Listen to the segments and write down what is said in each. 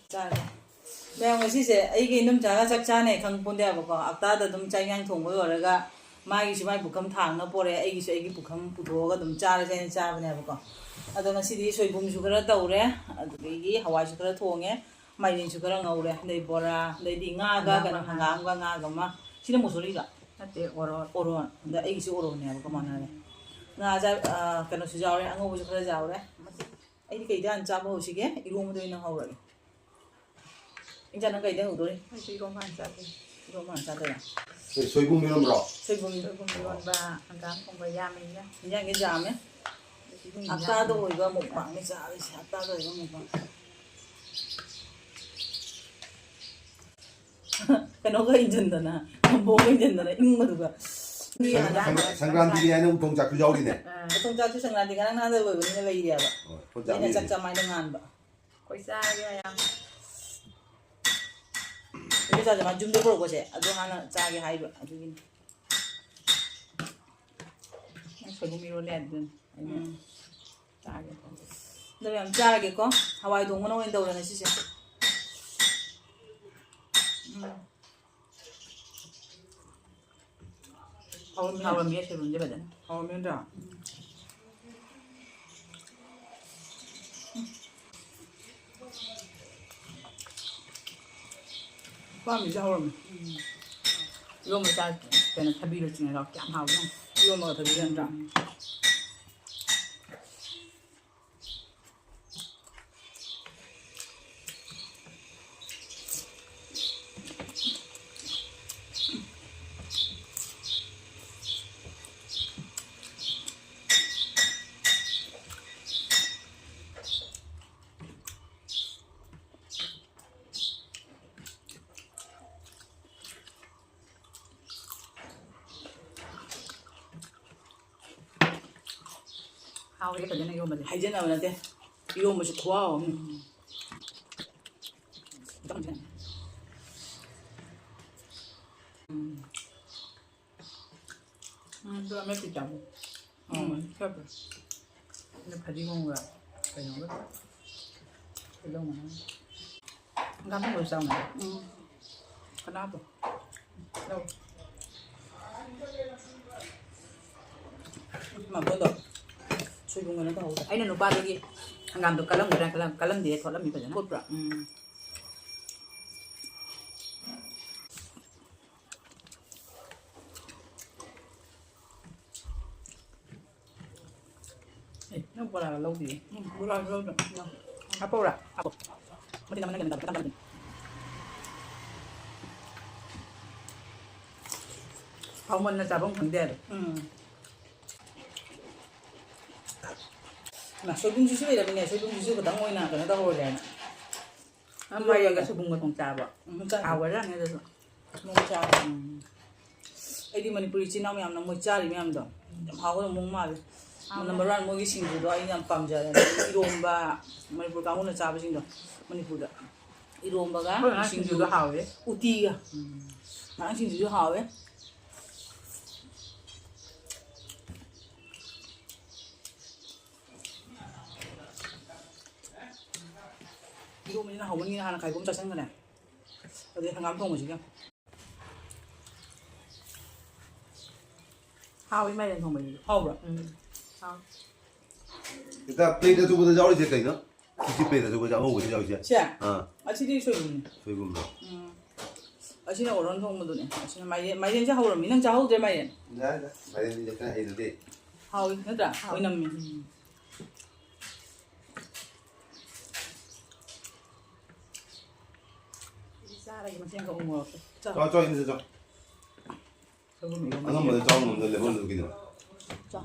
ꯆꯥꯔꯦ ꯃꯌꯥꯝ ꯉꯁꯤꯁꯦ ꯑꯩꯒꯤ ꯏꯅꯝꯆꯥꯒ ꯆꯥꯛ ꯆꯥꯅꯩ ꯈꯪꯄꯣꯟꯗꯦꯕꯀꯣ ꯑꯞꯇꯥꯗ ꯑꯗꯨꯝ ꯆꯥꯛ ꯏꯟꯁꯥꯡ ꯊꯣꯡꯕ ꯂꯣꯏꯔꯒ ꯃꯥꯒꯤꯁꯨ ꯃꯥꯏ ꯄꯨꯈꯝ ꯊꯥꯡꯅ ꯄꯣꯔꯛꯑꯦ ꯑꯩꯒꯤꯁꯨ ꯑꯩꯒꯤ ꯄꯨꯈꯝ ꯄꯨꯊꯣꯛꯑꯒ ꯑꯗꯨꯝ ꯆꯥꯔꯁꯦꯅ ꯆꯥꯕꯅꯦꯕꯀꯣ ꯑꯗꯣ ꯉꯁꯤꯗꯤ ꯁꯣꯏꯕꯨꯝꯁꯨ ꯈꯔ ꯇꯧꯔꯦ ꯑꯗꯨꯗꯒꯤ ꯍꯋꯥꯏꯁꯨ ꯈꯔ ꯊꯣꯡꯉꯦ ꯃꯥꯏꯔꯦꯟꯁꯨ ꯈꯔ ꯉꯧꯔꯦ ꯑꯗꯩ ꯕꯣꯔꯥ ꯑꯗꯩꯗꯤ ꯉꯥꯒ ꯀꯩꯅꯣ ꯍꯪꯒꯥꯝꯒ ꯉꯥꯒ ꯑꯃ ꯁꯤꯅ ꯃꯨꯁꯣꯔꯤꯒ ꯅꯠꯇꯦ ꯑꯣꯔꯣ ꯑꯣꯔꯣꯟ ꯑꯗ ꯑꯩꯒꯤꯁꯨ ꯑꯣꯔꯣꯅꯦꯕꯀꯣ ꯃꯥꯟꯅꯔꯦ ꯉꯥ ꯀꯩꯅꯣꯁꯨ ꯌꯥꯎꯔꯦ ꯑꯉꯧꯕꯁꯨ ꯈꯔ ꯌꯥꯎꯔꯦ ꯑꯩꯗꯤ ꯀꯩꯗ ꯍꯥꯟꯅ ꯆꯥꯕ ꯍꯧꯁꯤꯒꯦ ꯏꯔꯣꯡꯕꯗ ꯑꯣꯏꯅ ꯍꯧꯔꯒꯦ ꯏꯟꯖꯥꯡꯅ ꯀꯩꯗ ꯍꯧꯗꯣꯔꯤ ꯑꯩꯁꯨ ꯏꯔꯣꯝꯕ ꯍꯥꯟꯅ ꯆꯥꯒꯦ 이러면 안 싸더라. 소이공 이런거 소이봉 ꯁꯣꯏꯕꯨꯝ ꯏꯔꯣꯟꯕ ꯍꯪꯒꯥꯝ ꯊꯣꯡꯕ ꯌꯥꯝꯃꯤꯅ 이게 자면 아까도 이거 먹방이 짜리지. 아까도 이거 먹방. 그노가 인전다나 뭐가 인전다나 ing마두가 상관들이 아니면 동작 그 자리네. 동작 그 상관들이 가랑 나도 왜 우리는 왜 이래야 봐. 얘네 짝짝 많이 안 봐. 거의 싸게 이게 자자만 좀 더 보러 보세. 아주 하나 짜게 하이브. 아주긴. 소이공 이로네 짜게 근데 왜 안 짜게고? 하와이 동문 오인다 오려는 시세. 하우면 미에 소이공 이제 받잖아 하우면 다. 빰이지 하우면. 이거 뭐 짜, 걔는 타비를 중에서 깜 하고 이거 먹어 더 비싼다. 하우 이거 전에 이거 뭐지 하이제 나오는데 이거 뭐지 고아워. 그다음에 피자고 펴봐 근데 가지고 온 거야 그냥 거 그런 거는 한가만 못 싸우는 거 하나도 đâu mà bữa đó suy bụng nó đâu ấy nên nó ba cái hàng được cả lắm gì thôi lắm mình phải nói cốt rồi nó qua là lâu gì bữa đó lâu rồi apa ora apa mesti namanya kan tambah Hậu mình là xà bông thằng đèn mà soybean juice vậy là bên này soybean juice của tao ngồi nào cái nó tao hồi này Amma yang kasi bunga tong chaba awa ra nghe rồi mông cha ấy đi Manipuri chín năm em nó mới cha thì em đó hao cái mông mà number one mỗi cái sinh rồi đó anh em cầm giờ Iromba Manipur kamu nó cha cái sinh đó Manipur đó Iromba cái sinh rồi hào ấy uti à mà sinh rồi hao ấy 이거 뭐냐 어머니 하나 갈고 짜 생거네. 어디 한감 통어 지금. hào mấy lần không mình hao rồi. hào 일단 페이드 쪽보다 자리 될까 있나? 기지 페이드 쪽보다 하고 있어 자리. 자. 어. 아치디 소이군. 소이공. 아치는 어른 통무도네. 아치는 마이렌 자 하고 미는 자 하고 될 마이렌. 네, 마이렌 이제 다 해도 돼. 하고 했다. 오이남미. ra đây mà xem có ủng hộ 저 있는 저. 소금 이거 안 하면 저 하면 내 레몬 넣기는. 자.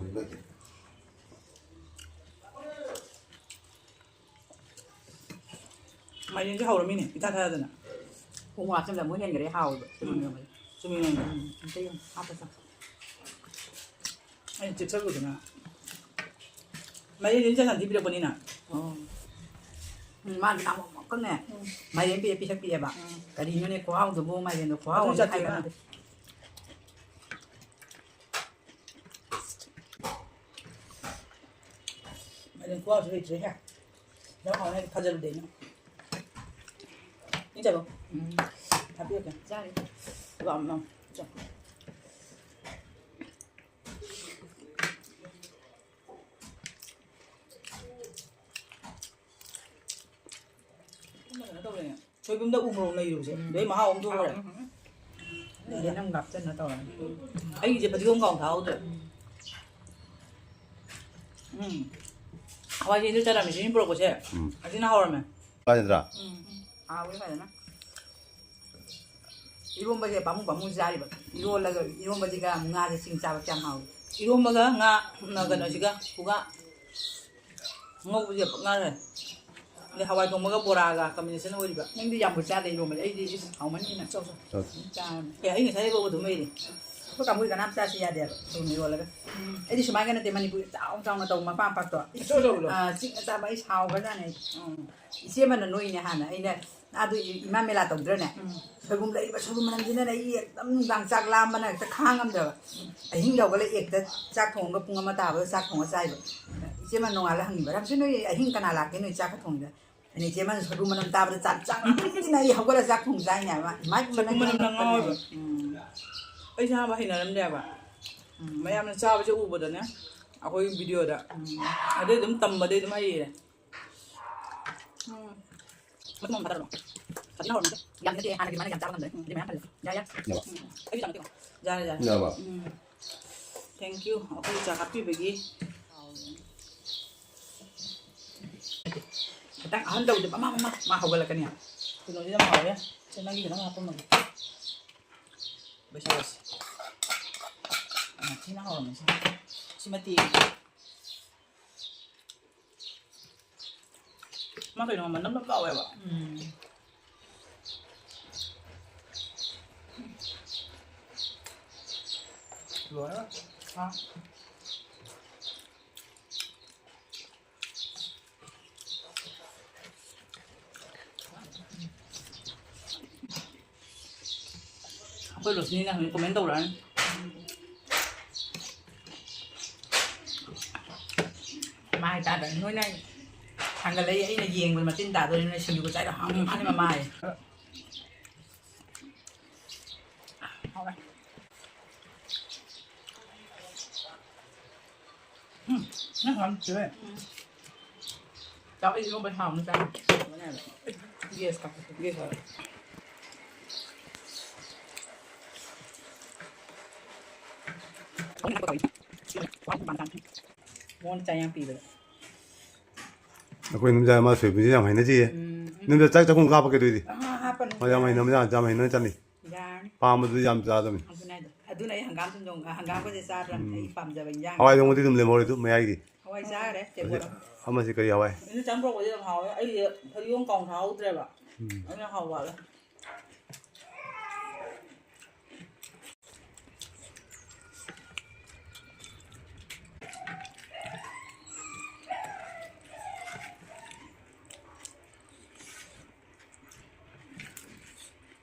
마이렌 자 하고 미네. 이따 타야 되나. cũng hòa xem là muốn nhân cái đấy hào rồi 좀 이는 cái 앞에서 아니 집 살고 되나. 마이렌 자 산지 빌어 버리나. mà làm một con nè mày đến bia bà cái đi như này quá không rồi vô mày đến được quá không hay cái 마이렌 구워 주게 주해. 내가 오늘 가져도 되냐. นี่ใจบ่ทำเปียกกัน ใช่ ว่ามันจ้ะ저희 봄다 우물로 내려오세요. 내 마하 엄청 그래. 얘는 갑자기 나타나. 아니 이제 버티건 거 다 오대. 아와 이제 일자라면 진이 불어 보세. 아직 나오라면. 아니더라. 아, 왜 가야 이번 번에 바무 자리 봐. 이번 번에가 나를 진짜 잡장하고. 이런 거가 나가 너지가 부가 먹부지 나래. 근데 하와이 동무가 보라가 커뮤니티는 어디 봐. 근데 양보 짜대 이번 번에 이제 하우만이나 써서. 자, 야 이게 사이 보고 도 메리. 그 가무리가 남자시야 돼. 돈 이거라가. 애디 수마가는 때문에 그 짜옹짜옹 또 막빵 또. 아, 진짜 많이 사오가잖아. 이제만은 노이네 하나. 이제 나도 이맘에라 동들네. 소금 lấy 소금 만지는 이 담당 짝람만 딱 강함들. 힘려고 액다 짝통거 뿡아마 다버 짝통거 사이버. 이제만 농알라 항이 바람 신의 힘가나 라게는 짝통거. 아니 이제만 소금만 다버 짝짝. 이나 이 하고라 짝통 자이냐. 소금만 나가고. ấy sao mà hình là làm đẹp à mấy em làm sao với chỗ u bột đấy à coi video đó ở đây đúng tầm ở đây đúng hay gì này mất mồm thật rồi thật nó rồi làm cái gì ăn cái mà làm sao làm đấy đi mấy ăn ra ra ấy chẳng tiếng ra ra Dạ vâng. thank you ok chào happy baby 딱 한다고 이제 막 하고 갈라 그냥. từ nồi ra hỏi nhé trên đây cái nó ngọt không được bây giờ chỉ nó hỏi mình chỉ mà tiền mà cái nó mà nó cậu vậy ạ rồi đó ha bây giờ xin là mình comment đâu đấy mai ta đã nói này thằng cái lấy ấy là giềng mà tin ta rồi nên sử dụng cái trái đó không ăn mà mai nó ngon chưa cháu đi không bên hồng nữa ta yes yes rồi muốn chạy yang pi vậy 아까 남자 아마 세분이랑 많이 내지. 남자 짝짝꿍 가밖에 되지. 맞아, 많이 남자 자 많이 넣잖니. 밤도 잠 자더니. này hàng gam có gì xa rồi phẩm giờ bình giang 하와이 동무도 좀 레모리도 뭐야이디. Hawaii xa đấy để mua 한 번씩 그리 하와이. nó chẳng rồi bây giờ hỏi ấy thời gian còn tháo rồi bà nó hỏi bảo là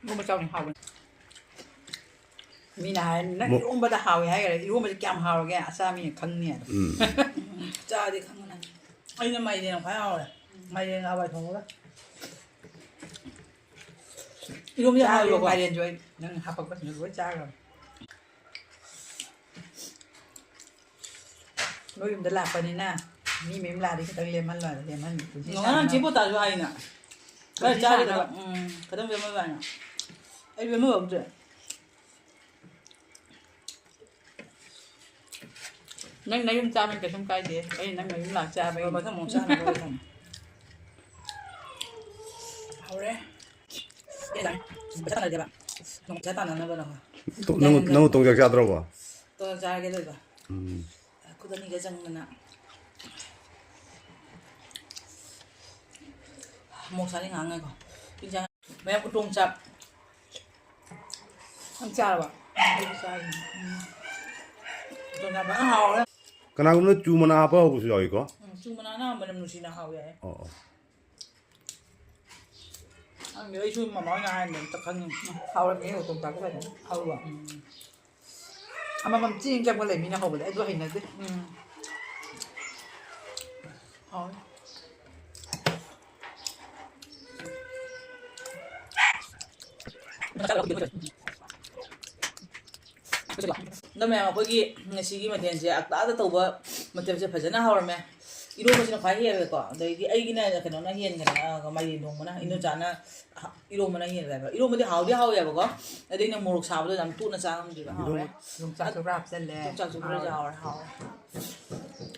mua một trong hào mi này nó uống bao hào hay cái uống bao kem hào cái sao mi khăng nè cha thì không này ấy là mày thì phải hỏi mày thì là bài thổ đó 이러면 cha 잘 rồi 먹어. bài liền rồi nâng học học được với cha rồi nuôi mình đã làm phần này nè mi mềm là đi cái tầng lên ăn 너는 집보다 좋아하이나. 그래 짜리다. 그다음 왜 먹어냐? 아이 왜 먹어 없지? nâng lấy cha mình cái trong cây gì cái nâng lấy là cha bây 뭐 못 사는 거 같아. hào đấy 얘들. 잘 돼 봐. 너무 잘 따는 거라. 또 너무 동작자더라고. 또 잘게 되고. 그다니 계정나. 목살이 강하고. 그냥 매우 동작. ăn cha rồi 동작 봐. 하오. 그나 그러면 주문 아빠 하고 싶어 이거. 주문 하나 뭐는 무시나 하오야. 어. anh nhớ chui mà nói ngay mình tập thân hào là nghĩa của tồn tại các bạn hào rồi mà mình chiên trong cái này mình hào để tôi hình này chứ thôi ꯑꯗꯣ ꯃꯌꯥꯝ ꯑꯩꯈꯣꯏꯒꯤ ꯉꯁꯤꯒꯤ ꯃꯊꯦꯜꯁꯦ ꯑꯛꯇꯥꯗ ꯇꯧꯕ ꯃꯊꯦꯜꯁꯦ ꯐꯖꯅ ꯍꯧꯔꯝꯃꯦ ꯏꯔꯣꯝꯕꯁꯤꯅ ꯈ꯭ꯋꯥꯏ ꯍꯦꯜꯂꯦꯀꯣ ꯑꯗꯩꯗꯤ ꯑꯩꯒꯤꯅ ꯀꯩꯅꯣꯅ ꯍꯦꯟꯒꯅꯤ ꯃꯥꯏꯔꯦꯟ ꯊꯣꯡꯕꯅ ꯏꯅꯣꯆꯥꯅ ꯏꯔꯣꯝꯕꯅ ꯍꯦꯜꯂꯦꯕ ꯏꯔꯣꯝꯕꯗꯤ ꯍꯥꯎꯗꯤ ꯍꯥꯎꯋꯦꯕꯀꯣ ꯑꯗꯩ ꯑꯩꯅ ꯃꯣꯔꯣꯛ ꯁꯥꯕꯗꯣ ꯌꯥꯝ ꯇꯣꯠꯅ ꯆꯥ ꯉꯝꯗ꯭ꯔꯤꯕ ꯍꯥꯎꯔꯦ ꯌꯣꯡꯆꯥꯛꯁꯨ ꯈꯔ ꯍꯥꯞꯆꯜꯂꯦ ꯌꯣꯡꯆꯥꯛꯁꯨ ꯈꯔ ꯍꯥꯎꯔꯦ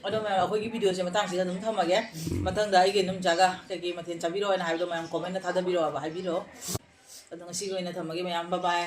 ꯑꯗꯣ ꯃꯌꯥꯝ ꯑꯩꯈꯣꯏꯒꯤ ꯚꯤꯗꯤꯑꯣꯁꯦ ꯃꯇꯥꯡꯁꯤꯗ ꯑꯗꯨꯝ ꯊꯝꯃꯒꯦ ꯃꯊꯪꯗ ꯑꯩꯒꯤ ꯏꯅꯝꯆꯥꯒ ꯀꯩꯀꯩ ꯃꯊꯦꯜ ꯆꯥꯕꯤꯔꯛꯑꯣ ꯍꯥꯏꯅ ꯍꯥꯏꯕꯗꯣ ꯃꯌꯥꯝ ꯀꯣꯃꯦꯟꯇ ꯊꯥꯗꯕꯤꯔꯛꯑꯣꯕ ꯍꯥꯏꯕꯤꯔꯛꯑꯣ ꯑꯗꯣ ꯉꯁꯤꯒꯤ ꯑꯣꯏꯅ ꯊꯝꯃꯒꯦ ꯃꯌꯥꯝ ꯕꯥꯏ